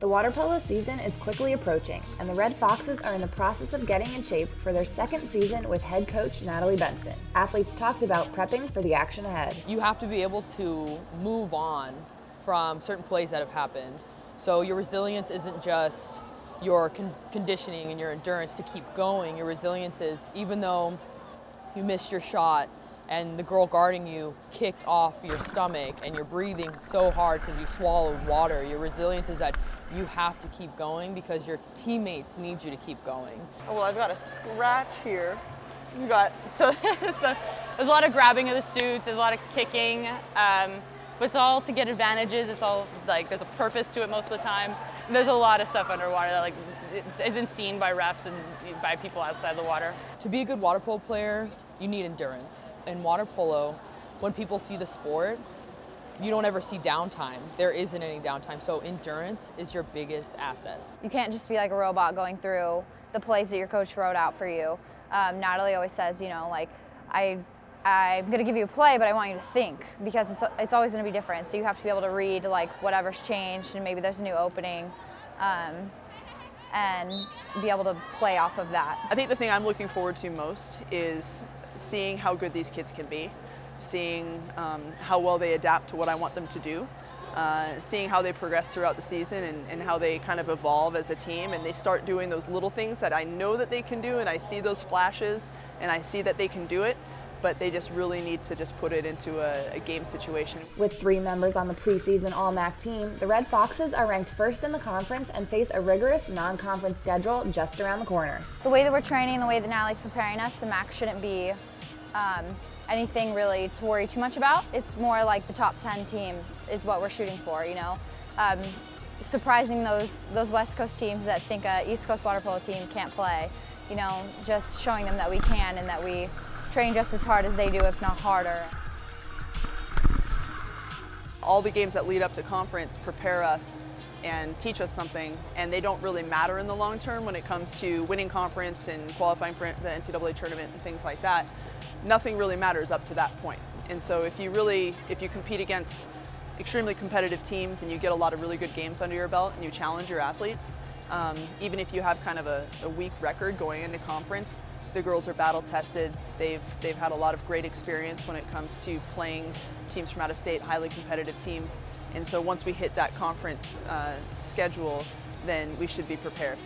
The water polo season is quickly approaching, and the Red Foxes are in the process of getting in shape for their second season with head coach NATALIE Benson. Athletes talked about prepping for the action ahead. You have to be able to move on from certain plays that have happened. So your resilience isn't just your conditioning and your endurance to keep going. Your resilience is, even though you missed your shot and the girl guarding you kicked off your stomach and you're breathing so hard because you swallowed water, your resilience is that you have to keep going because your teammates need you to keep going. Oh, well, I've got a scratch here. So there's a lot of grabbing of the suits, there's a lot of kicking, but it's all to get advantages. It's all like there's a purpose to it most of the time. There's a lot of stuff underwater that like isn't seen by refs and by people outside the water. To be a good water polo player, you need endurance. In water polo, when people see the sport, you don't ever see downtime. There isn't any downtime, so endurance is your biggest asset. You can't just be like a robot going through the plays that your coach wrote out for you. NATALIE always says, you know, like, I'm gonna give you a play, but I want you to think, because it's always gonna be different. So you have to be able to read like whatever's changed, and maybe there's a new opening, and be able to play off of that. I think the thing I'm looking forward to most is seeing how good these kids can be, seeing how well they adapt to what I want them to do, seeing how they progress throughout the season and how they kind of evolve as a team, and they start doing those little things that I know that they can do, and I see those flashes and I see that they can do it, but they just really need to just put it into a game situation. With 3 members on the preseason All-MAAC team, the Red Foxes are ranked first in the conference and face a rigorous non-conference schedule just around the corner. The way that we're training, the way that NATALIE's preparing us, the MAAC shouldn't be anything really to worry too much about. It's more like the top 10 teams is what we're shooting for, you know. Surprising those West Coast teams that think a East Coast water polo team can't play, you know, just showing them that we can and that we train just as hard as they do, if not harder. All the games that lead up to conference prepare us and teach us something, and they don't really matter in the long term when it comes to winning conference and qualifying for the NCAA tournament and things like that. Nothing really matters up to that point. And so if you compete against extremely competitive teams and you get a lot of really good games under your belt and you challenge your athletes, even if you have kind of a weak record going into conference, the girls are battle tested. They've had a lot of great experience when it comes to playing teams from out of state, highly competitive teams. And so once we hit that conference schedule, then we should be prepared.